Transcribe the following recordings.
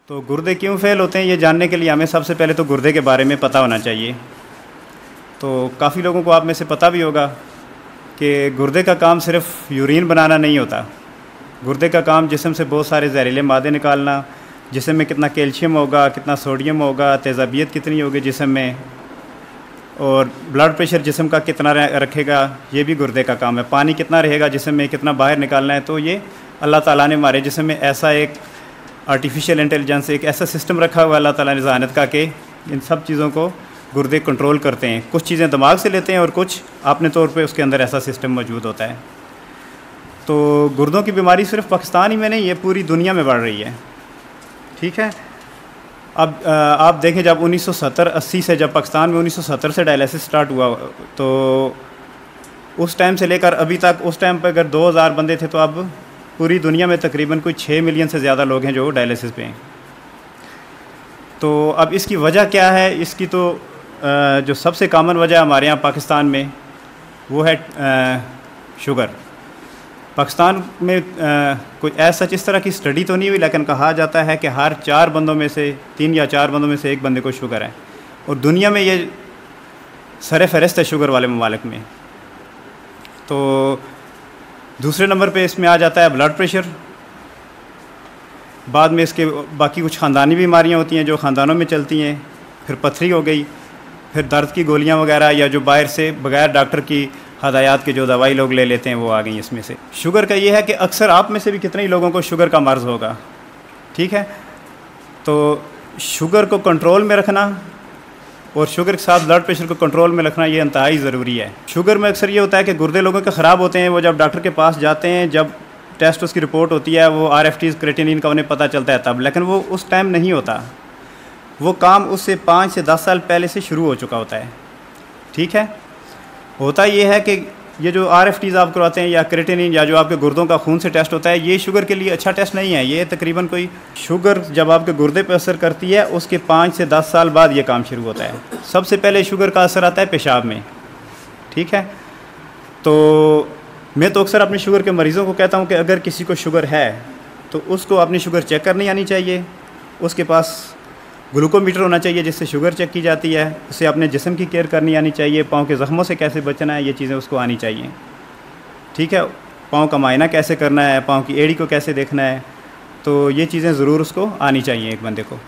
तो गुर्दे क्यों फेल होते हैं ये जानने के लिए हमें सबसे पहले तो गुर्दे के बारे में पता होना चाहिए। तो काफ़ी लोगों को आप में से पता भी होगा कि गुर्दे का काम सिर्फ यूरिन बनाना नहीं होता। गुर्दे का काम जिस्म से बहुत सारे जहरीले मादे निकालना, जिस्म में कितना कैल्शियम होगा, कितना सोडियम होगा, तेज़ाबियत कितनी होगी जिस्म में, और ब्लड प्रेशर जिस्म का कितना रखेगा, ये भी गुर्दे का काम है। पानी कितना रहेगा जिस्म में, कितना बाहर निकालना है। तो ये अल्लाह ताला ने हमारे जिस्म में ऐसा एक आर्टिफिशियल इंटेलिजेंस, एक ऐसा सिस्टम रखा हुआ अल्लाह ताला ने ज़हानत का कि इन सब चीज़ों को गुर्दे कंट्रोल करते हैं। कुछ चीज़ें दिमाग से लेते हैं और कुछ अपने तौर पे उसके अंदर ऐसा सिस्टम मौजूद होता है। तो गुर्दों की बीमारी सिर्फ पाकिस्तान ही में नहीं, ये पूरी दुनिया में बढ़ रही है। ठीक है, अब आप देखें जब 1970-80 से, जब पाकिस्तान में 1970 से डायलिसिस स्टार्ट हुआ, तो उस टाइम से लेकर अभी तक, उस टाइम पर अगर 2000 बंदे थे तो अब पूरी दुनिया में तकरीबन कोई 6 मिलियन से ज़्यादा लोग हैं जो डायलिसिस पे हैं। तो अब इसकी वजह क्या है? इसकी तो जो सबसे कॉमन वजह हमारे यहाँ पाकिस्तान में वो है शुगर। पाकिस्तान में कोई ऐसा इस तरह की स्टडी तो नहीं हुई, लेकिन कहा जाता है कि हर 4 बंदों में से 3 या 4 बंदों में से एक बंदे को शुगर है, और दुनिया में ये सर फहरिस्त है शुगर वाले ममालिक में। तो दूसरे नंबर पे इसमें आ जाता है ब्लड प्रेशर। बाद में इसके बाकी कुछ ख़ानदानी बीमारियां होती हैं जो ख़ानदानों में चलती हैं, फिर पथरी हो गई, फिर दर्द की गोलियां वगैरह, या जो बाहर से बग़ैर डॉक्टर की हदायत के जो दवाई लोग ले लेते हैं वो आ गई इसमें से। शुगर का ये है कि अक्सर आप में से भी कितने ही लोगों को शुगर का मर्ज़ होगा। ठीक है, तो शुगर को कंट्रोल में रखना और शुगर के साथ ब्लड प्रेशर को कंट्रोल में रखना ये इंतहाई ज़रूरी है। शुगर में अक्सर ये होता है कि गुर्दे लोगों के ख़राब होते हैं, वो जब डॉक्टर के पास जाते हैं, जब टेस्ट उसकी रिपोर्ट होती है, वो RFTs क्रेटिनिन का उन्हें पता चलता है तब, लेकिन वो उस टाइम नहीं होता। वो काम उससे 5 से 10 साल पहले से शुरू हो चुका होता है। ठीक है, होता ये है कि ये जो RFTs आप करवाते हैं या क्रेटिनिन या जो आपके गुर्दों का खून से टेस्ट होता है, ये शुगर के लिए अच्छा टेस्ट नहीं है। ये तकरीबन कोई शुगर जब आपके गुर्दे पर असर करती है उसके 5 से 10 साल बाद ये काम शुरू होता है। सबसे पहले शुगर का असर आता है पेशाब में। ठीक है, तो मैं तो अक्सर अपने शुगर के मरीज़ों को कहता हूँ कि अगर किसी को शुगर है तो उसको अपनी शुगर चेक करनी आनी चाहिए। उसके पास ग्लूकोमीटर होना चाहिए जिससे शुगर चेक की जाती है। उसे अपने जिस्म की केयर करनी आनी चाहिए। पाँव के ज़ख्मों से कैसे बचना है, ये चीज़ें उसको आनी चाहिए। ठीक है, पाँव का मायना कैसे करना है, पाँव की एड़ी को कैसे देखना है, तो ये चीज़ें ज़रूर उसको आनी चाहिए एक बंदे को।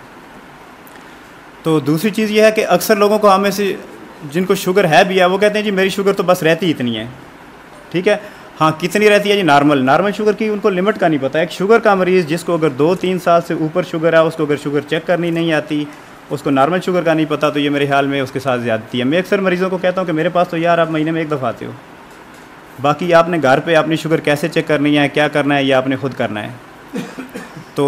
तो दूसरी चीज़ ये है कि अक्सर लोगों को हमें से जिनको शुगर है भी है, वो कहते हैं जी मेरी शुगर तो बस रहती ही इतनी है। ठीक है, हाँ कितनी रहती है जी? नॉर्मल शुगर की उनको लिमिट का नहीं पता। एक शुगर का मरीज़ जिसको अगर 2-3 साल से ऊपर शुगर है, उसको अगर शुगर चेक करनी नहीं आती, उसको नॉर्मल शुगर का नहीं पता, तो ये मेरे ख्याल में उसके साथ ज़्यादती है। मैं अक्सर मरीज़ों को कहता हूँ कि मेरे पास तो यार आप महीने में 1 दफ़ा आते हो, बाकी आपने घर पे अपनी शुगर कैसे चेक करनी है, क्या करना है, ये आपने खुद करना है। तो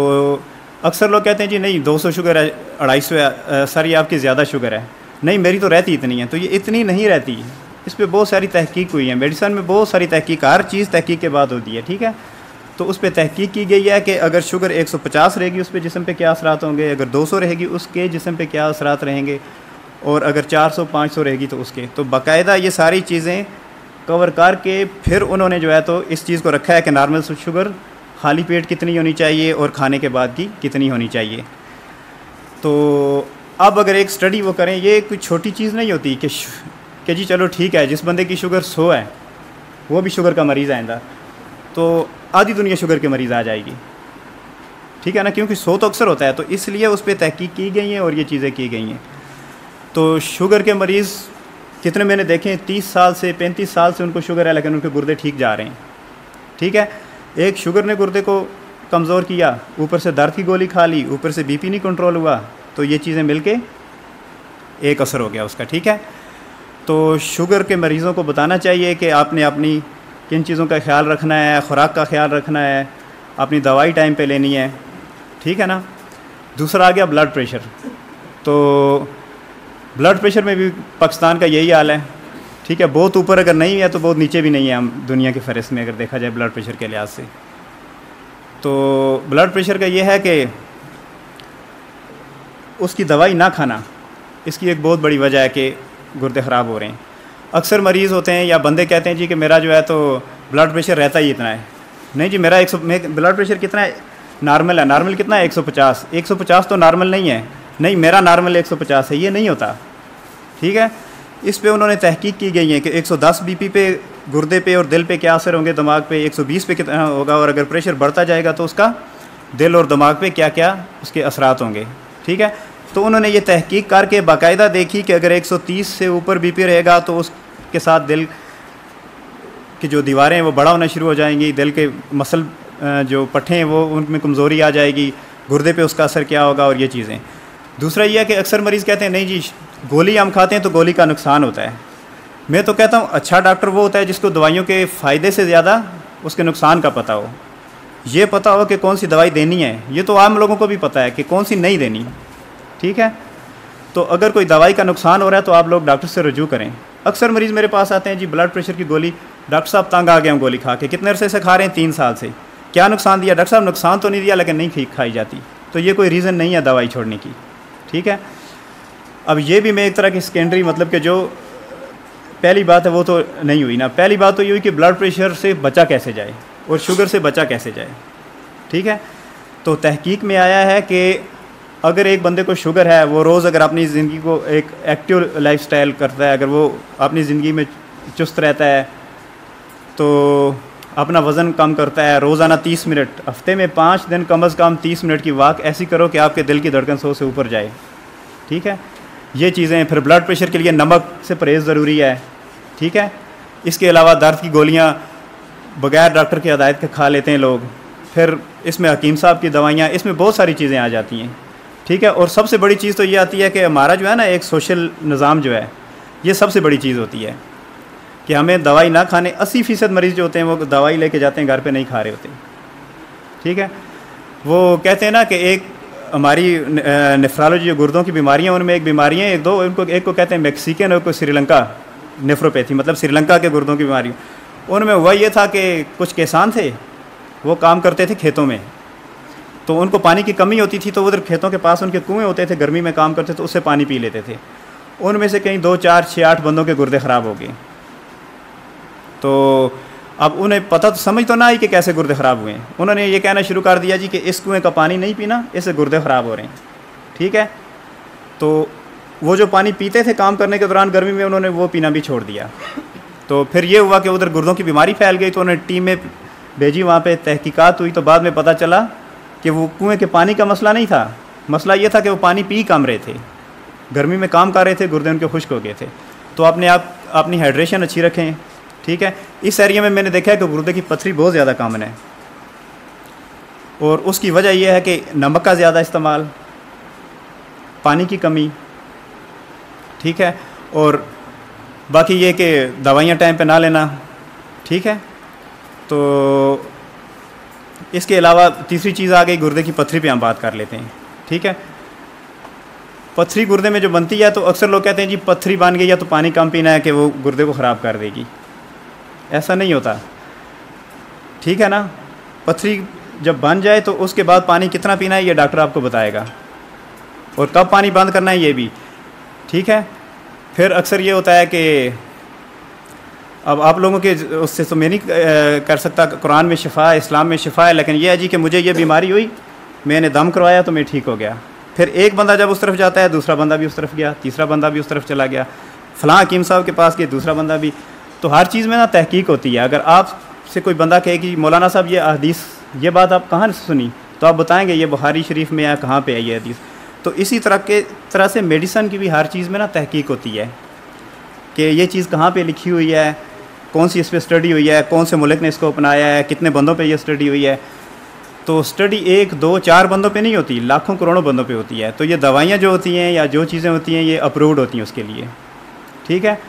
अक्सर लोग कहते हैं जी नहीं 200 शुगर है, 250 है, सर ये आपकी ज़्यादा शुगर है। नहीं, मेरी तो रहती इतनी है। तो ये इतनी नहीं रहती, इस पर बहुत सारी तहकीक हुई है। मेडिसन में बहुत सारी तहकीक, हर चीज़ तहकीक के बाद होती है। ठीक है, तो उस पर तहकीक की गई है कि अगर शुगर 150 रहेगी उस पर जिस्म पे क्या असरात होंगे, अगर 200 रहेगी उसके जिस्म पे क्या असरात रहेंगे, और अगर 400-500 रहेगी तो उसके। तो बाकायदा ये सारी चीज़ें कवर करके फिर उन्होंने जो है तो इस चीज़ को रखा है कि नॉर्मल शुगर खाली पेट कितनी होनी चाहिए और खाने के बाद की कितनी होनी चाहिए। तो अब अगर एक स्टडी वो करें, ये कोई छोटी चीज़ नहीं होती कि जी चलो ठीक है जिस बंदे की शुगर 100 है वो भी शुगर का मरीज़ आएगा, तो आधी दुनिया शुगर के मरीज़ आ जाएगी। ठीक है ना, क्योंकि 100 तो अक्सर होता है, तो इसलिए उस पर तहकीक की गई है और ये चीज़ें की गई हैं। तो शुगर के मरीज़ कितने मैंने देखे हैं, 30 साल से 35 साल से उनको शुगर है लेकिन उनके गुर्दे ठीक जा रहे हैं। ठीक है, एक शुगर ने गुर्दे को कमज़ोर किया, ऊपर से दर्द की गोली खा ली, ऊपर से BP नहीं कंट्रोल हुआ, तो ये चीज़ें मिलके एक असर हो गया उसका। ठीक है, तो शुगर के मरीज़ों को बताना चाहिए कि आपने अपनी किन चीज़ों का ख्याल रखना है, ख़ुराक का ख्याल रखना है, अपनी दवाई टाइम पे लेनी है। ठीक है ना। दूसरा आ गया ब्लड प्रेशर। तो ब्लड प्रेशर में भी पाकिस्तान का यही हाल है। ठीक है, बहुत ऊपर अगर नहीं है तो बहुत नीचे भी नहीं है हम दुनिया की फ़हरिस्त में अगर देखा जाए ब्लड प्रेशर के लिहाज से। तो ब्लड प्रेशर का ये है कि उसकी दवाई ना खाना, इसकी एक बहुत बड़ी वजह है कि गुर्दे ख़राब हो रहे हैं। अक्सर मरीज़ होते हैं या बंदे कहते हैं जी कि मेरा जो है तो ब्लड प्रेशर रहता ही इतना है। नहीं जी, मेरा ब्लड प्रेशर कितना है, नॉर्मल है, नॉर्मल कितना है 150, 150 तो नॉर्मल नहीं है, नहीं मेरा नॉर्मल 150 है, ये नहीं होता। ठीक है, इस पे उन्होंने तहकीक की गई है कि 110 बीपी पे गुर्दे पे और दिल पे क्या असर होंगे, दिमाग पे 120 पे कितना होगा, और अगर प्रेशर बढ़ता जाएगा तो उसका दिल और दिमाग पे क्या क्या उसके असरात होंगे। ठीक है, तो उन्होंने ये तहकीक करके बाकायदा देखी कि अगर 130 से ऊपर बीपी रहेगा तो उसके साथ दिल की जो दीवारें हैं वो बड़ा होना शुरू हो जाएंगी, दिल के मसल जो पट्टे हैं वो उनमें कमज़ोरी आ जाएगी, गुर्दे पे उसका असर क्या होगा और ये चीज़ें। दूसरा ये है कि अक्सर मरीज़ कहते हैं नहीं जी गोली हम खाते हैं तो गोली का नुकसान होता है। मैं तो कहता हूँ अच्छा डॉक्टर वो होता है जिसको दवाइयों के फ़ायदे से ज़्यादा उसके नुकसान का पता हो, ये पता हो कि कौन सी दवाई देनी है। ये तो आम लोगों को भी पता है कि कौन सी नहीं देनी। ठीक है, तो अगर कोई दवाई का नुकसान हो रहा है तो आप लोग डॉक्टर से रजू करें। अक्सर मरीज़ मेरे पास आते हैं जी ब्लड प्रेशर की गोली, डॉक्टर साहब तंग आ गए हम गोली खा के, कितने अरसे से खा रहे हैं 3 साल से, क्या नुकसान दिया डॉक्टर साहब? नुकसान तो नहीं दिया लेकिन नहीं खाई जाती, तो ये कोई रीज़न नहीं है दवाई छोड़ने की। ठीक है, अब ये भी मैं एक तरह की सेकेंडरी मतलब कि जो पहली बात है वो तो नहीं हुई ना। पहली बात तो ये हुई कि ब्लड प्रेशर से बचा कैसे जाए और शुगर से बचा कैसे जाए। ठीक है, तो तहकीक में आया है कि अगर एक बंदे को शुगर है, वो रोज़ अगर अपनी ज़िंदगी को एक एक्टिव लाइफस्टाइल करता है, अगर वो अपनी ज़िंदगी में चुस्त रहता है तो अपना वज़न कम करता है, रोज़ाना 30 मिनट, हफ्ते में 5 दिन कम अज़ कम 30 मिनट की वॉक ऐसी करो कि आपके दिल की धड़कन 100 से ऊपर जाए। ठीक है, ये चीज़ें। फिर ब्लड प्रेशर के लिए नमक से परहेज़ ज़रूरी है। ठीक है, इसके अलावा दर्द की गोलियाँ बग़ैर डॉक्टर की हिदायत के खा लेते हैं लोग। फिर इसमें हकीम साहब की दवाइयाँ, इसमें बहुत सारी चीज़ें आ जाती हैं। ठीक है, और सबसे बड़ी चीज़ तो ये आती है कि हमारा जो है ना एक सोशल निज़ाम जो है, ये सबसे बड़ी चीज़ होती है कि हमें दवाई ना खाने। 80% मरीज़ जो होते हैं वो दवाई लेके जाते हैं, घर पे नहीं खा रहे होते। ठीक है, वो कहते हैं ना कि एक हमारी नेफ्रोलॉजी जो गुर्दों की बीमारियाँ, उनमें एक बीमारियाँ एक दो, उनको एक को कहते हैं मैक्सिकन और को श्रीलंका नेफ्रोपैथी, मतलब श्रीलंका के गुर्दों की बीमारी। उनमें हुआ ये था कि कुछ किसान थे, वो काम करते थे खेतों में, तो उनको पानी की कमी होती थी, तो उधर खेतों के पास उनके कुएँ होते थे, गर्मी में काम करते तो उससे पानी पी लेते थे। उनमें से कहीं 2, 4, 6, 8 बंदों के गुर्दे ख़राब हो गए। तो अब उन्हें पता तो समझ तो ना आई कि कैसे गुर्दे ख़राब हुए हैं। उन्होंने ये कहना शुरू कर दिया जी कि इस कुएँ का पानी नहीं पीना, इससे गुर्दे ख़राब हो रहे हैं। ठीक है, तो वो जो पानी पीते थे काम करने के दौरान गर्मी में, उन्होंने वो पीना भी छोड़ दिया। तो फिर ये हुआ कि उधर गुर्दों की बीमारी फैल गई, तो उन्होंने टीम में भेजी, वहाँ पे तहकीकात हुई, तो बाद में पता चला कि वो कुएँ के पानी का मसला नहीं था, मसला ये था कि वो पानी पी कम रहे थे, गर्मी में काम कर रहे थे, गुर्दे उनके खुश्क हो गए थे। तो अपने आप अपनी हाइड्रेशन अच्छी रखें। ठीक है, इस एरिया में मैंने देखा है कि गुर्दे की पथरी बहुत ज़्यादा कॉमन है, और उसकी वजह यह है कि नमक का ज़्यादा इस्तेमाल, पानी की कमी। ठीक है, और बाकी ये कि दवाइयाँ टाइम पे ना लेना। ठीक है, तो इसके अलावा तीसरी चीज़ आ गई गुर्दे की पथरी पे हम बात कर लेते हैं। ठीक है, पथरी गुर्दे में जो बनती है, तो अक्सर लोग कहते हैं जी पथरी बन गई है तो पानी कम पीना है कि वो गुर्दे को ख़राब कर देगी। ऐसा नहीं होता। ठीक है ना, पथरी जब बन जाए तो उसके बाद पानी कितना पीना है ये डॉक्टर आपको बताएगा, और कब पानी बंद करना है ये भी। ठीक है, फिर अक्सर ये होता है कि अब आप लोगों के उससे तो मैं नहीं कर सकता, कुरान में शिफा है, इस्लाम में शिफा है, लेकिन यह है जी कि मुझे ये बीमारी हुई, मैंने दम करवाया तो मैं ठीक हो गया। फिर एक बंदा जब उस तरफ जाता है, दूसरा बंदा भी उस तरफ गया, तीसरा बंदा भी उस तरफ चला गया, फ़लाँ हकीम साहब के पास गया, दूसरा बंदा भी। तो हर चीज़ में ना तहकीक होती है। अगर आपसे कोई बंदा कहे कि मौलाना साहब ये हदीस, ये बात आप कहाँ से सुनी, तो आप बताएंगे ये बुखारी शरीफ में या कहाँ पे है ये हदीस। तो इसी तरह से मेडिसन की भी हर चीज़ में ना तहकीक होती है कि ये चीज़ कहाँ पे लिखी हुई है, कौन सी इस पर स्टडी हुई है, कौन से मुल्क ने इसको अपनाया है, कितने बंदों पे ये स्टडी हुई है। तो स्टडी 1, 2, 4 बंदों पे नहीं होती, लाखों करोड़ों बंदों पे होती है। तो ये दवाइयाँ जो होती हैं या जो चीज़ें होती हैं ये अप्रूव्ड होती हैं उसके लिए। ठीक है,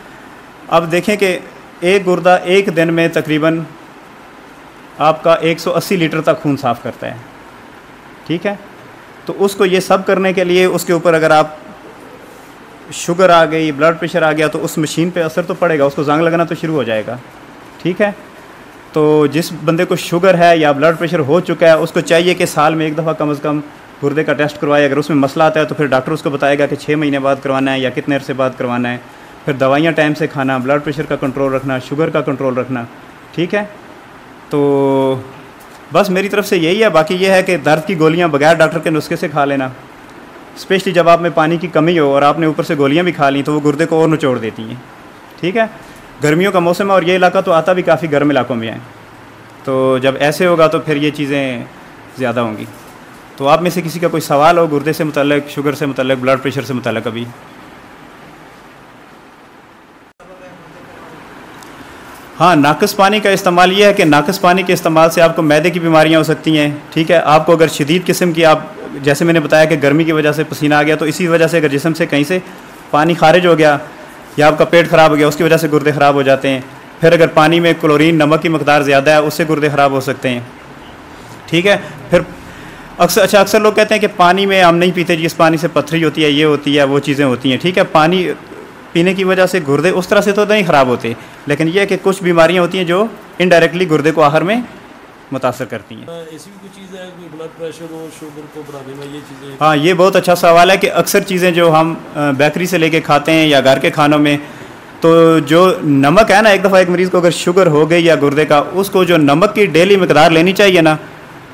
अब देखें कि एक गुर्दा एक दिन में तकरीबन आपका 180 लीटर तक खून साफ़ करता है। ठीक है, तो उसको ये सब करने के लिए उसके ऊपर अगर आप शुगर आ गई, ब्लड प्रेशर आ गया, तो उस मशीन पे असर तो पड़ेगा, उसको जंग लगना तो शुरू हो जाएगा। ठीक है, तो जिस बंदे को शुगर है या ब्लड प्रेशर हो चुका है, उसको चाहिए कि साल में एक दफ़ा कम से कम गुर्दे का टेस्ट करवाए। अगर उसमें मसला आता है तो फिर डॉक्टर उसको बताएगा कि 6 महीने बाद करवाना है या कितने अरसे बाद करवाना है। फिर दवाइयाँ टाइम से खाना, ब्लड प्रेशर का कंट्रोल रखना, शुगर का कंट्रोल रखना। ठीक है, तो बस मेरी तरफ से यही है। बाकी ये है कि दर्द की गोलियां बगैर डॉक्टर के नुस्खे से खा लेना, स्पेशली जब आप में पानी की कमी हो और आपने ऊपर से गोलियां भी खा ली तो वो गुर्दे को और निचोड़ देती हैं। ठीक है, गर्मियों का मौसम है और ये इलाका तो आता भी काफ़ी गर्म इलाकों में है, तो जब ऐसे होगा तो फिर ये चीज़ें ज़्यादा होंगी। तो आप में से किसी का कोई सवाल हो गुर्दे से मुतल्लिक, शुगर से मुतल्लिक, ब्लड प्रेशर से मुतल्लिक अभी? हाँ, नाकस पानी का इस्तेमाल ये है कि नाकस पानी के इस्तेमाल से आपको मैदे की बीमारियाँ हो सकती हैं। ठीक है, आपको अगर शदीद किस्म की, आप जैसे मैंने बताया कि गर्मी की वजह से पसीना आ गया, तो इसी वजह से अगर जिस्म से कहीं से पानी खारिज हो गया या आपका पेट ख़राब हो गया, उसकी वजह से गुर्दे ख़राब हो जाते हैं। फिर अगर पानी में क्लोरीन, नमक की मकदार ज़्यादा है, उससे गुर्दे ख़राब हो सकते हैं। ठीक है, फिर अक्सर लोग कहते हैं कि पानी में हम नहीं पीते जी, इस पानी से पथरी होती है, ये होती है, वो चीज़ें होती हैं। ठीक है, पानी पीने की वजह से गुर्दे उस तरह से तो नहीं ख़राब होते, लेकिन यह है कि कुछ बीमारियां होती हैं जो इनडायरेक्टली गुर्दे को आखिर में मुतासर करती हैं। ऐसी भी कुछ चीज़ है कोई ब्लड प्रेशर और शुगर को बढ़ाने में, ये चीज़ें? हाँ, ये बहुत अच्छा सवाल है कि अक्सर चीज़ें जो हम बेकरी से लेके खाते हैं या घर के खानों में, तो जो नमक है ना, एक दफ़ा एक मरीज़ को अगर शुगर हो गई या गुर्दे का, उसको जो नमक की डेली मकदार लेनी चाहिए ना,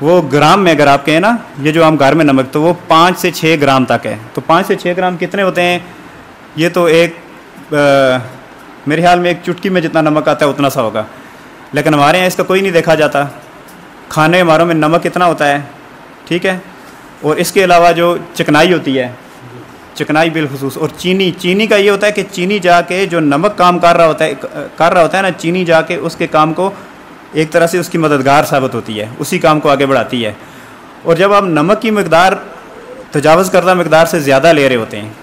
वो ग्राम में अगर आप कहें ना, ये जो हम घर में नमक, तो वो 5 से 6 ग्राम तक है। तो 5 से 6 ग्राम कितने होते हैं? ये तो एक मेरे ख्याल में एक चुटकी में जितना नमक आता है उतना सा होगा, लेकिन हमारे यहाँ इसका कोई नहीं देखा जाता। खाने हमारों में नमक कितना होता है। ठीक है, और इसके अलावा जो चिकनाई होती है, चिकनाई बिलखुसूस, और चीनी का ये होता है कि चीनी जाके जो नमक काम कर रहा होता है ना, चीनी जाके उसके काम को एक तरह से उसकी मददगार साबित होती है, उसी काम को आगे बढ़ाती है। और जब आप नमक की मकदार तजावज़ करदा मकदार से ज़्यादा ले रहे होते हैं,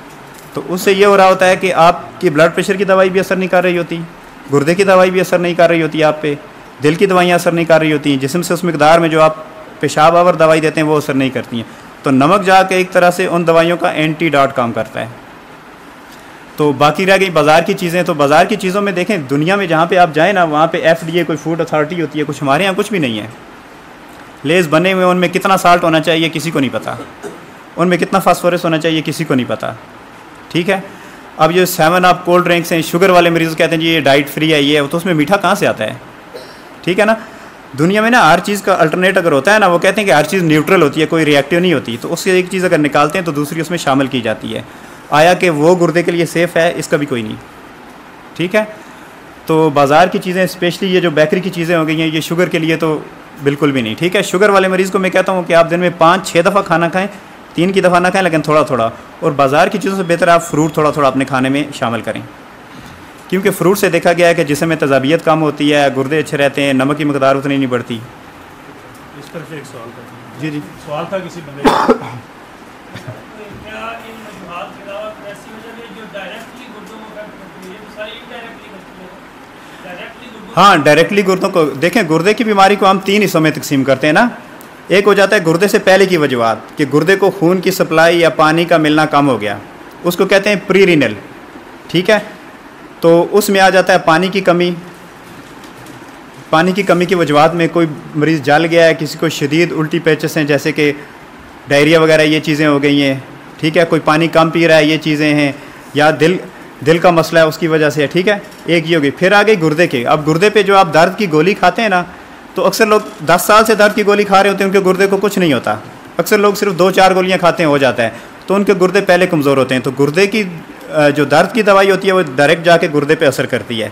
तो उससे ये हो रहा होता है कि आपकी ब्लड प्रेशर की दवाई भी असर नहीं कर रही होती, गुर्दे की दवाई भी असर नहीं कर रही होती आप पे, दिल की दवाइयाँ असर नहीं कर रही होती हैं, जिस्म से उस मकदार में जो आप पेशाब आवर दवाई देते हैं वो असर नहीं करती हैं। तो नमक जाके एक तरह से उन दवाइयों का एंटीडॉट काम करता है। तो बाकी रह गई बाज़ार की चीज़ें। तो बाज़ार की चीज़ों में देखें, दुनिया में जहाँ पे आप जाएँ ना, वहाँ पे FDA कोई फूड अथॉरिटी होती है, कुछ हमारे यहाँ कुछ भी नहीं है। लेज़ बने हुए, उनमें कितना साल्ट होना चाहिए किसी को नहीं पता, उनमें कितना फास्फोरस होना चाहिए किसी को नहीं पता। ठीक है, अब ये 7 अप कोल्ड ड्रिंक्स हैं, शुगर वाले मरीज़ कहते हैं जी ये डाइट फ्री है, ये है, तो उसमें मीठा कहाँ से आता है? ठीक है ना, दुनिया में ना हर चीज़ का अल्टरनेट अगर होता है ना, वो कहते हैं कि हर चीज़ न्यूट्रल होती है, कोई रिएक्टिव नहीं होती, तो उससे एक चीज़ अगर निकालते हैं तो दूसरी उसमें शामिल की जाती है। आया कि वो गुर्दे के लिए सेफ़ है, इसका भी कोई नहीं। ठीक है, तो बाज़ार की चीज़ें, स्पेशली ये जो बेकरी की चीज़ें हो गई हैं, ये शुगर के लिए तो बिल्कुल भी नहीं। ठीक है, शुगर वाले मरीज़ को मैं कहता हूँ कि आप दिन में 5-6 दफ़ा खाना खाएँ, 3 की दफ़ा ना खाएं, लेकिन थोड़ा थोड़ा। और बाज़ार की चीज़ों से बेहतर आप फ्रूट थोड़ा थोड़ा अपने खाने में शामिल करें, क्योंकि फ्रूट से देखा गया है कि जिसम में तजाबियत कम होती है, गुर्दे अच्छे रहते हैं, नमक की मकदार उतनी नहीं बढ़ती। इस तरफ से एक सवाल था। जी, सवाल था किसी बंदे हाँ, डायरेक्टली गुर्दों को देखें, गुर्दे की बीमारी को हम 3 हिस्सों में तकसीम करते हैं ना। एक हो जाता है गुर्दे से पहले की वजूहात, कि गुर्दे को खून की सप्लाई या पानी का मिलना कम हो गया, उसको कहते हैं प्री रीनल। ठीक है, तो उसमें आ जाता है पानी की कमी। पानी की कमी की वजूहात में कोई मरीज़ जल गया है, किसी को शदीद उल्टी पैचेस हैं, जैसे कि डायरिया वगैरह, ये चीज़ें हो गई हैं। ठीक है, कोई पानी कम पी रहा है, ये चीज़ें हैं, या दिल का मसला है उसकी वजह से। ठीक है, एक ये हो गई। फिर आ गई गुर्दे के। अब गुर्दे पे जो आप दर्द की गोली खाते हैं ना, तो अक्सर लोग 10 साल से दर्द की गोली खा रहे होते हैं, उनके गुर्दे को कुछ नहीं होता। अक्सर लोग सिर्फ 2-4 गोलियां खाते हैं, हो जाता है, तो उनके गुर्दे पहले कमज़ोर होते हैं। तो गुर्दे की जो दर्द की दवाई होती है वो डायरेक्ट जाके गुर्दे पे असर करती है।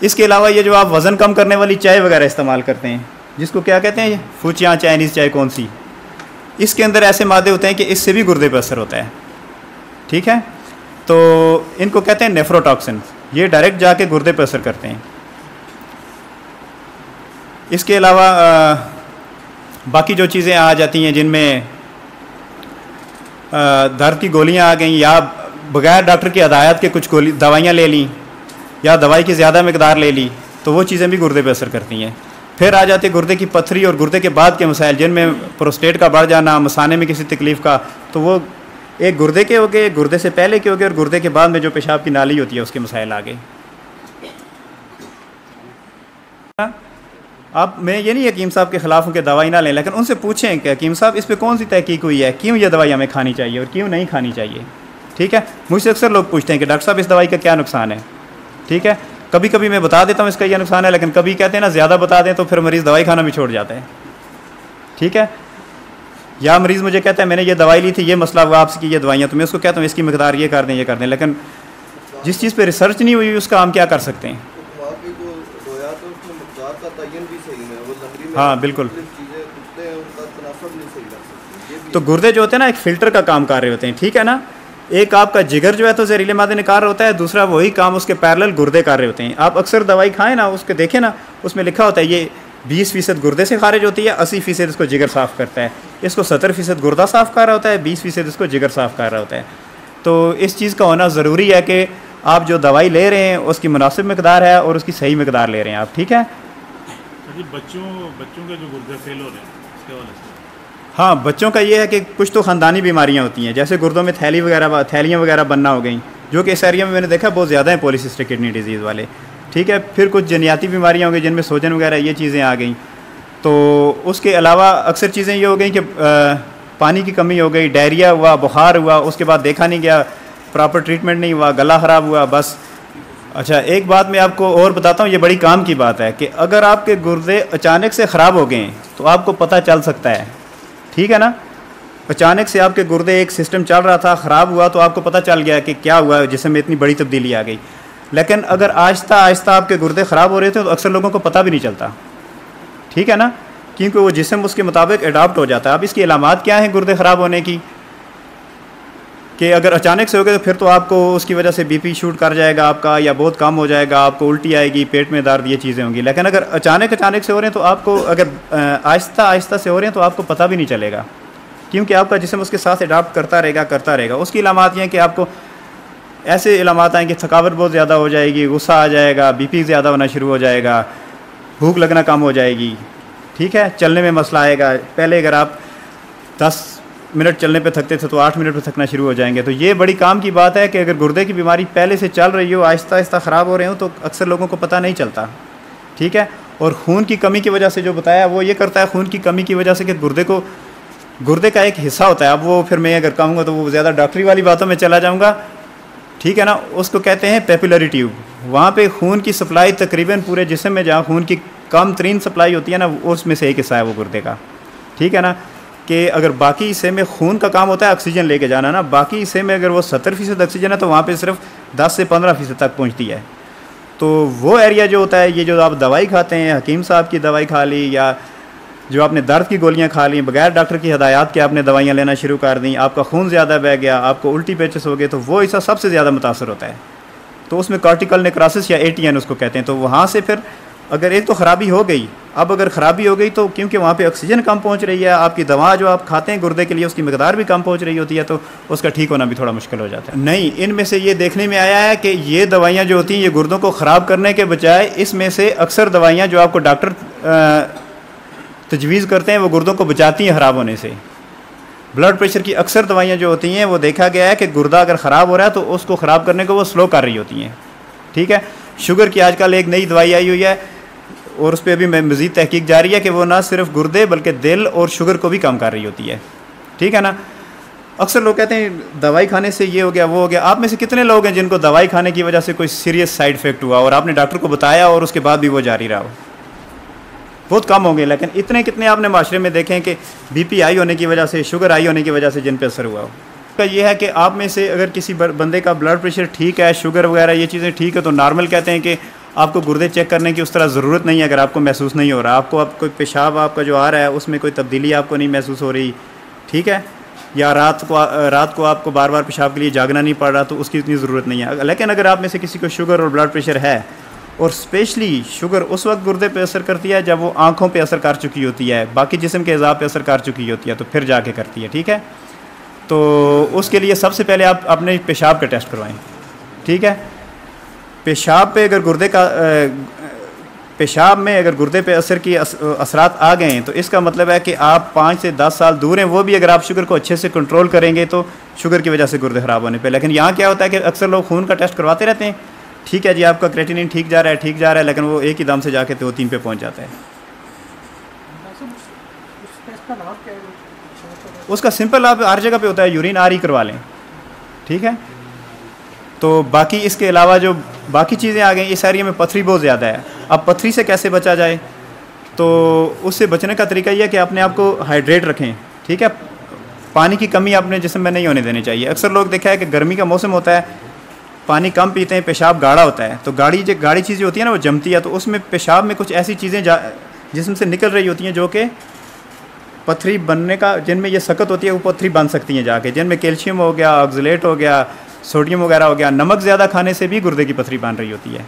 इसके अलावा ये जो आप वज़न कम करने वाली चाय वगैरह इस्तेमाल करते हैं, जिसको क्या कहते हैं, फूचियाँ, चाइनीज़ चाय, कौन सी, इसके अंदर ऐसे मादे होते हैं कि इससे भी गुर्दे पर असर होता है। ठीक है, तो इनको कहते हैं नेफ्रोटॉक्सिन, ये डायरेक्ट जाके गुर्दे पर असर करते हैं। इसके अलावा बाकी जो चीज़ें आ जाती हैं, जिनमें दर्द की गोलियां आ गई, या बगैर डॉक्टर की हदायत के कुछ दवाइयाँ ले लीं, या दवाई की ज़्यादा मकदार ले ली, तो वो चीज़ें भी गुर्दे पे असर करती हैं। फिर आ जाती है गुर्दे की पथरी और गुर्दे के बाद के मसाइल, जिनमें प्रोस्टेट का बढ़ जाना, मसाने में किसी तकलीफ़ का, तो वो एक गुर्दे के हो गए, गुर्दे से पहले के हो गए, और गुर्दे के बाद में जो पेशाब की नाली होती है उसके मसाइल आ गए। अब मैं ये नहीं हकीम साहब के ख़िलाफ़ हूँ कि दवाई ना लें, लेकिन उनसे पूछें कि हकीम साहब इस पर कौन सी तहकीक हुई है, क्यों ये दवाई हमें खानी चाहिए और क्यों नहीं खानी चाहिए। ठीक है, मुझसे अक्सर लोग पूछते हैं कि डॉक्टर साहब इस दवाई का क्या नुकसान है। ठीक है, कभी कभी मैं बता देता हूँ इसका यह नुकसान है, लेकिन कभी कहते हैं ना ज़्यादा बता दें तो फिर मरीज़ दवाई खाना भी छोड़ जाता है। ठीक है। या मरीज़ मुझे कहता है मैंने ये दवाई ली थी, ये मसला हुआ आपसे कि ये दवाइयाँ, तो मैं उसको कहता हूँ इसकी मकदार ये कर दें, ये कर दें, लेकिन जिस चीज़ पे रिसर्च नहीं हुई उसका हम क्या कर सकते हैं। हाँ बिल्कुल। तो गुर्दे जो होते हैं ना एक फ़िल्टर का काम कर रहे होते हैं, ठीक है ना। एक आपका जिगर जो है तो जहरीले मादे निकाल रहा होता है, दूसरा वही काम उसके पैरेलल गुर्दे कर रहे होते हैं। आप अक्सर दवाई खाएं ना, उसके देखें ना, उसमें लिखा होता है ये 20% गुर्दे से खारिज होती है, 80% इसको जिगर साफ़ करता है। इसको 70% गुर्दा साफ़ कर रहा होता है, 20% इसको जिगर साफ़ कर रहा होता है। तो इस चीज़ का होना ज़रूरी है कि आप जो दवाई ले रहे हैं उसकी मुनासिब मकदार है और उसकी सही मकदार ले रहे हैं आप, ठीक है। बच्चों के जो गुर्दे फेल हो रहे हैं उसके वाले से, हाँ बच्चों का ये है कि कुछ तो ख़ानदानी बीमारियाँ होती हैं, जैसे गुर्दों में थैलियाँ वगैरह बनना हो गई, जो कि इस एरिया में मैंने देखा बहुत ज़्यादा है पॉलीसिस्टिक किडनी डिजीज़ वाले, ठीक है। फिर कुछ जनियाती बीमारियाँ हो गई जिनमें सोजन वगैरह ये चीज़ें आ गई। तो उसके अलावा अक्सर चीज़ें ये हो गई कि पानी की कमी हो गई, डायरिया हुआ, बुखार हुआ, उसके बाद देखा नहीं गया, प्रॉपर ट्रीटमेंट नहीं हुआ, गला ख़राब हुआ, बस। अच्छा एक बात मैं आपको और बताता हूँ, ये बड़ी काम की बात है कि अगर आपके गुर्दे अचानक से ख़राब हो गए तो आपको पता चल सकता है, ठीक है ना। अचानक से आपके गुर्दे एक सिस्टम चल रहा था, ख़राब हुआ तो आपको पता चल गया कि क्या हुआ, जिसम में इतनी बड़ी तब्दीली आ गई। लेकिन अगर आहिस्ता आहिस्ता आपके गुर्दे ख़राब हो रहे थे तो अक्सर लोगों को पता भी नहीं चलता, ठीक है ना, क्योंकि वो जिस्म उसके मुताबिक एडाप्ट हो जाता है। अब इसकी अलामात क्या हैं गुर्दे ख़राब होने की, कि अगर अचानक से हो गए तो फिर तो आपको उसकी वजह से बीपी शूट कर जाएगा आपका, या बहुत कम हो जाएगा, आपको उल्टी आएगी, पेट में दर्द, ये चीज़ें होंगी। लेकिन अगर अचानक से हो रहे हैं तो आपको, अगर आहिस्ता आहिस्ता से हो रहे हैं तो आपको पता भी नहीं चलेगा, क्योंकि आपका जिस्म उसके साथ एडाप्ट करता रहेगा। उसकी अलामात ये हैं कि आपको ऐसे अलामात आएँ कि थकावट बहुत ज़्यादा हो जाएगी, गुस्सा आ जाएगा, बीपी ज़्यादा होना शुरू हो जाएगा, भूख लगना कम हो जाएगी, ठीक है। चलने में मसला आएगा, पहले अगर आप 10 मिनट चलने पे थकते थे तो 8 मिनट पे थकना शुरू हो जाएंगे। तो ये बड़ी काम की बात है कि अगर गुर्दे की बीमारी पहले से चल रही हो, आहिस्ता आहिस्ता ख़राब हो रहे हो, तो अक्सर लोगों को पता नहीं चलता, ठीक है। और खून की कमी की वजह से जो बताया वो ये करता है, खून की कमी की वजह से कि गुर्दे का एक हिस्सा होता है, अब वो फिर मैं अगर कहूँगा तो वो ज़्यादा डॉक्टरी वाली बातों में चला जाऊँगा, ठीक है ना। उसको कहते हैं पेपिलरी ट्यूब। वहाँ पे खून की सप्लाई तकरीबन पूरे जिस्म में, जहाँ खून की कम तरीन सप्लाई होती है ना, उसमें से एक हिस्सा है वो गुर्दे का, ठीक है ना। कि अगर बाकी हिस्से में खून का काम होता है ऑक्सीजन लेके जाना ना, बाकी हिस्से में अगर वो 70% ऑक्सीजन है तो वहाँ पे सिर्फ 10 से 15% तक पहुँचती है। तो वो एरिया जो होता है, ये जो आप दवाई खाते हैं, हकीम साहब की दवाई खा ली, या जो आपने दर्द की गोलियां खा ली, बगैर डॉक्टर की हदायत के आपने दवाइयां लेना शुरू कर दी, आपका खून ज़्यादा बह गया, आपको उल्टी पेचिस हो गए, तो वो हिस्सा सबसे ज़्यादा मुतासर होता है। तो उसमें कॉर्टिकल नेक्रोसिस या ATN उसको कहते हैं। तो वहाँ से फिर अगर एक तो ख़राबी हो गई, अब अगर ख़राबी हो गई तो क्योंकि वहाँ पे ऑक्सीजन कम पहुँच रही है, आपकी दवा जो आप खाते हैं गुर्दे के लिए उसकी मकदार भी कम पहुँच रही होती है, तो उसका ठीक होना भी थोड़ा मुश्किल हो जाता है। नहीं, इनमें से ये देखने में आया है कि ये दवाइयाँ जो होती हैं ये गुर्दों को ख़राब करने के बजाय, इसमें से अक्सर दवाइयाँ जो आपको डॉक्टर तजवीज़ करते हैं वो गुर्दों को बचाती हैं ख़राब होने से। ब्लड प्रेशर की अक्सर दवाइयाँ जो होती हैं वो देखा गया है कि गुर्दा अगर ख़राब हो रहा है तो उसको ख़राब करने को वो स्लो कर रही होती हैं, ठीक है। शुगर की आजकल एक नई दवाई आई हुई है और उस पर अभी मज़ीद तहकीक जारी है कि वो ना सिर्फ गुर्दे बल्कि दिल और शुगर को भी कम कर रही होती है, ठीक है ना। अक्सर लोग कहते हैं दवाई खाने से ये हो गया वो हो गया। आप में से कितने लोग हैं जिनको दवाई खाने की वजह से कोई सीरियस साइड इफ़ेक्ट हुआ और आपने डॉक्टर को बताया और उसके बाद भी वो जारी रहा हो? बहुत कम होंगे। लेकिन इतने कितने आपने माशरे में देखें कि BP हाई होने की वजह से, शुगर हाई होने की वजह से जिन पे असर हुआ हो। का ये है कि आप में से अगर किसी बंदे का ब्लड प्रेशर ठीक है, शुगर वगैरह ये चीज़ें ठीक है, तो नॉर्मल कहते हैं कि आपको गुर्दे चेक करने की उस तरह ज़रूरत नहीं है। अगर आपको महसूस नहीं हो रहा, आपको अब कोई पेशाब आपका जो आ रहा है उसमें कोई तब्दीली आपको नहीं महसूस हो रही, ठीक है, या रात को आपको बार बार पेशाब के लिए जागना नहीं पड़ रहा, तो उसकी इतनी ज़रूरत नहीं है। लेकिन अगर आप में से किसी को शुगर और ब्लड प्रेशर है, और स्पेशली शुगर उस वक्त गुर्दे पे असर करती है जब वो आँखों पे असर कर चुकी होती है, बाकी जिस्म के अज़ा पे असर कर चुकी होती है, तो फिर जाके करती है, ठीक है। तो उसके लिए सबसे पहले आप अपने पेशाब का टेस्ट करवाएं, ठीक है। पेशाब पे अगर पेशाब में अगर गुर्दे पे असर की असरात आ गए हैं तो इसका मतलब है कि आप 5 से 10 साल दूर हैं। वो भी अगर आप शुगर को अच्छे से कंट्रोल करेंगे तो शुगर की वजह से गुर्दे ख़राब होने पे। लेकिन यहाँ क्या होता है कि अक्सर लोग खून का टेस्ट करवाते रहते हैं, ठीक है जी, आपका क्रेटिनिन ठीक जा रहा है, लेकिन वो एक ही दम से जाके 2-3 पे पहुँच जाता है। उसका सिंपल आप हर जगह पे होता है, यूरिन RE करवा लें, ठीक है। तो बाकी इसके अलावा जो बाकी चीज़ें आ गई, इस एरिया में पथरी बहुत ज़्यादा है। अब पथरी से कैसे बचा जाए? तो उससे बचने का तरीका ये है कि अपने आप को हाइड्रेट रखें, ठीक है। पानी की कमी अपने जिस्म में नहीं होने देनी चाहिए। अक्सर लोग देखा है कि गर्मी का मौसम होता है, पानी कम पीते हैं, पेशाब गाढ़ा होता है, तो गाढ़ी चीज़ जो होती है ना वो जमती है, तो उसमें पेशाब में कुछ ऐसी चीज़ें जिस्म से निकल रही होती हैं जो कि पथरी बनने का, जिनमें ये सकत होती है वो पथरी बन सकती हैं जाके, जिनमें कैल्शियम हो गया, ऑक्सलेट हो गया, सोडियम वगैरह हो गया। नमक ज़्यादा खाने से भी गुर्दे की पथरी बन रही होती है,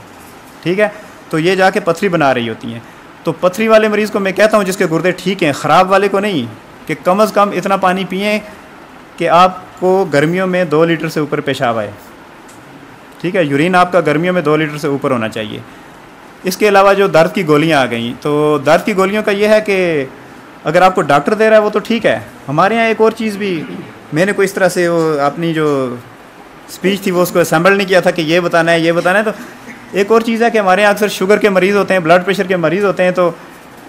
ठीक है। तो ये जाके पथरी बना रही होती हैं। तो पथरी वाले मरीज़ को मैं कहता हूँ जिसके गुर्दे ठीक हैं, ख़राब वाले को नहीं, कि कम अज़ कम इतना पानी पिएँ कि आपको गर्मियों में 2 लीटर से ऊपर पेशाब आए, ठीक है। यूरिन आपका गर्मियों में 2 लीटर से ऊपर होना चाहिए। इसके अलावा जो दर्द की गोलियां आ गई, तो दर्द की गोलियों का ये है कि अगर आपको डॉक्टर दे रहा है वो तो ठीक है। हमारे यहाँ एक और चीज़ भी, मैंने कोई इस तरह से वो अपनी जो स्पीच थी वो उसको असेंबल नहीं किया था कि ये बताना है ये बताना है। तो एक और चीज़ है कि हमारे यहाँ अक्सर शुगर के मरीज़ होते हैं, ब्लड प्रेशर के मरीज़ होते हैं। तो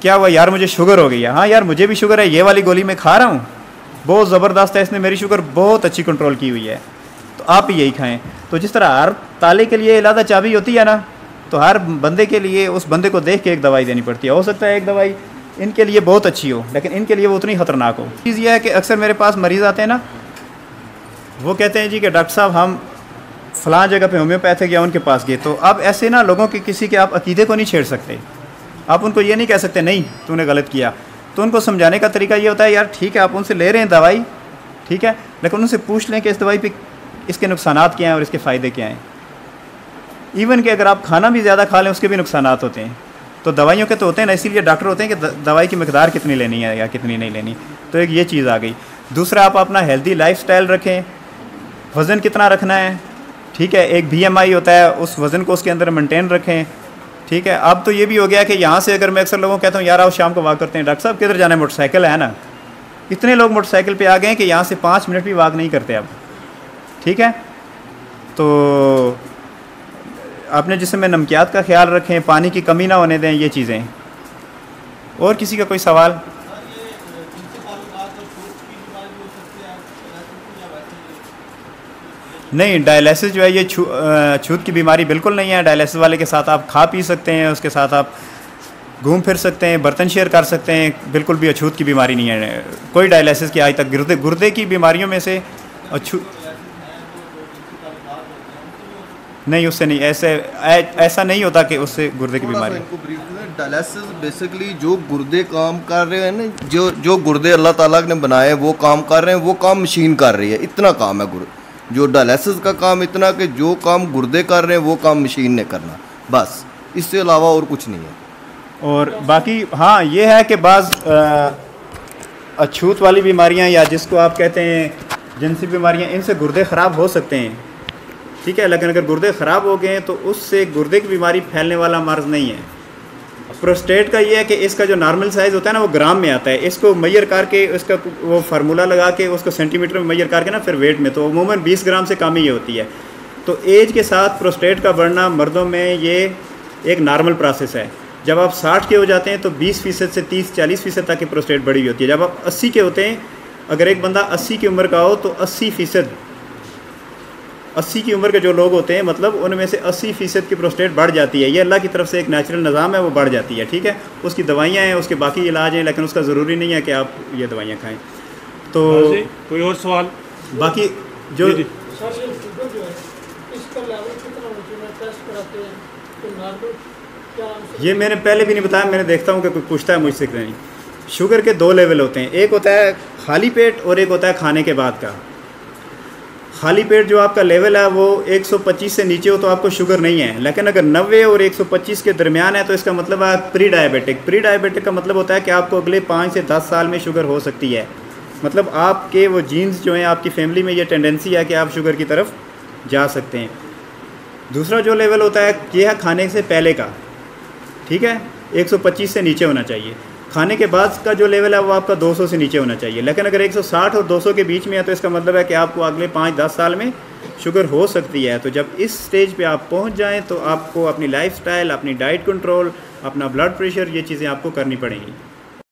क्या हुआ यार, मुझे शुगर हो गई है। हाँ यार, मुझे भी शुगर है, ये वाली गोली मैं खा रहा हूँ, बहुत ज़बरदस्त है, इसने मेरी शुगर बहुत अच्छी कंट्रोल की हुई है, तो आप यही खाएँ। तो जिस तरह हर ताले के लिए इलादा चाबी होती है ना, तो हर बंदे के लिए उस बंदे को देख के एक दवाई देनी पड़ती है। हो सकता है एक दवाई इनके लिए बहुत अच्छी हो, लेकिन इनके लिए वो उतनी ख़तरनाक हो। चीज़ यह है कि अक्सर मेरे पास मरीज़ आते हैं ना, वो कहते हैं जी कि डॉक्टर साहब हम फ़लाँ जगह पे होम्योपैथिक या उनके पास गए। तो अब ऐसे ना लोगों के किसी के आप अकीदे को नहीं छेड़ सकते। आप उनको ये नहीं कह सकते नहीं तूने गलत किया। तो उनको समझाने का तरीका ये होता है, यार ठीक है आप उनसे ले रहे हैं दवाई, ठीक है, लेकिन उनसे पूछ लें कि इस दवाई पे इसके नुकसानात क्या हैं और इसके फ़ायदे क्या हैं। इवन कि अगर आप खाना भी ज़्यादा खा लें उसके भी नुकसानात होते हैं। तो दवाइयों के तो होते हैं ना, इसीलिए डॉक्टर होते हैं कि दवाई की मिकदार कितनी लेनी है या कितनी नहीं लेनी। तो एक ये चीज़ आ गई। दूसरा, आप अपना हेल्दी लाइफस्टाइल रखें, वज़न कितना रखना है, ठीक है। एक BMI होता है, उस वज़न को उसके अंदर मेंटेन रखें, ठीक है। अब तो ये भी हो गया कि यहाँ से अगर मैं अक्सर लोगों को कहता हूँ यार आओ शाम को वॉक करते हैं, डॉक्टर साहब किधर जाना है, मोटरसाइकिल है ना। इतने लोग मोटरसाइकिल पे आ गए हैं कि यहाँ से 5 मिनट भी वॉक नहीं करते अब, ठीक है। तो आपने जिसमें नमकियात का ख्याल रखें, पानी की कमी ना होने दें, ये चीज़ें। और किसी का कोई सवाल? नहीं, डायलिसिस जो है ये छूत की बीमारी बिल्कुल नहीं है। डायलिसिस वाले के साथ आप खा पी सकते हैं, उसके साथ आप घूम फिर सकते हैं, बर्तन शेयर कर सकते हैं, बिल्कुल भी अछूत की बीमारी नहीं है। कोई डायलिसिस की आज तक गुर्दे की बीमारियों में से नहीं, उससे नहीं, ऐसा नहीं होता कि उससे गुर्दे की बीमारी। डायलिसिस बेसिकली जो गुर्दे काम कर रहे हैं ना, जो गुर्दे अल्लाह ताला ने बनाए वो काम कर रहे हैं, वो काम मशीन कर रही है। इतना काम है जो डायलिसिस का काम इतना कि जो काम गुर्दे कर रहे हैं वो काम मशीन ने करना, बस, इससे अलावा और कुछ नहीं है। और बाकी हाँ ये है कि बाज़ अछूत वाली बीमारियां या जिसको आप कहते हैं जिनसी बीमारियां, इनसे गुर्दे ख़राब हो सकते हैं, ठीक है। लेकिन अगर गुर्दे ख़राब हो गए हैं तो उससे गुर्दे की बीमारी फैलने वाला मर्ज़ नहीं है। प्रोस्टेट का ये है कि इसका जो नॉर्मल साइज़ होता है ना वो ग्राम में आता है। इसको मैयर करके उसका वो फार्मूला लगा के उसको सेंटीमीटर में मैयर करके ना फिर वेट में, तो अमूमन 20 ग्राम से कम ही ये होती है। तो एज के साथ प्रोस्टेट का बढ़ना मर्दों में ये एक नॉर्मल प्रोसेस है। जब आप 60 के हो जाते हैं तो 20% से 30-40% तक की प्रोस्टेट बढ़ी होती है। जब आप 80 के होते हैं, अगर एक बंदा 80 की उम्र का हो तो 80% 80 की उम्र के जो लोग होते हैं मतलब उनमें से 80% की प्रोस्टेट बढ़ जाती है। ये अल्लाह की तरफ से एक नेचुरल निज़ाम है, वो बढ़ जाती है, ठीक है। उसकी दवाइयाँ हैं, उसके बाकी इलाज हैं, लेकिन उसका ज़रूरी नहीं है कि आप ये दवाइयाँ खाएं। तो कोई और सवाल? बाकी जो ये मैंने पहले भी नहीं बताया, मैंने देखता हूँ कि कोई पूछता है मुझसे नहीं। शुगर के 2 लेवल होते हैं, एक होता है खाली पेट और एक होता है खाने के बाद का। खाली पेट जो आपका लेवल है वो 125 से नीचे हो तो आपको शुगर नहीं है, लेकिन अगर 90 और 125 के दरमियान है तो इसका मतलब है प्री डायबिटिक। प्री डायबिटिक का मतलब होता है कि आपको अगले 5 से 10 साल में शुगर हो सकती है। मतलब आपके वो जीन्स जो हैं, आपकी फैमिली में ये टेंडेंसी है कि आप शुगर की तरफ जा सकते हैं। दूसरा जो लेवल होता है ये है खाने से पहले का, ठीक है, 125 से नीचे होना चाहिए। खाने के बाद का जो लेवल है वो आपका 200 से नीचे होना चाहिए। लेकिन अगर 160 और 200 के बीच में है तो इसका मतलब है कि आपको अगले 5-10 साल में शुगर हो सकती है। तो जब इस स्टेज पे आप पहुंच जाएं तो आपको अपनी लाइफस्टाइल, अपनी डाइट कंट्रोल, अपना ब्लड प्रेशर, ये चीज़ें आपको करनी पड़ेंगी।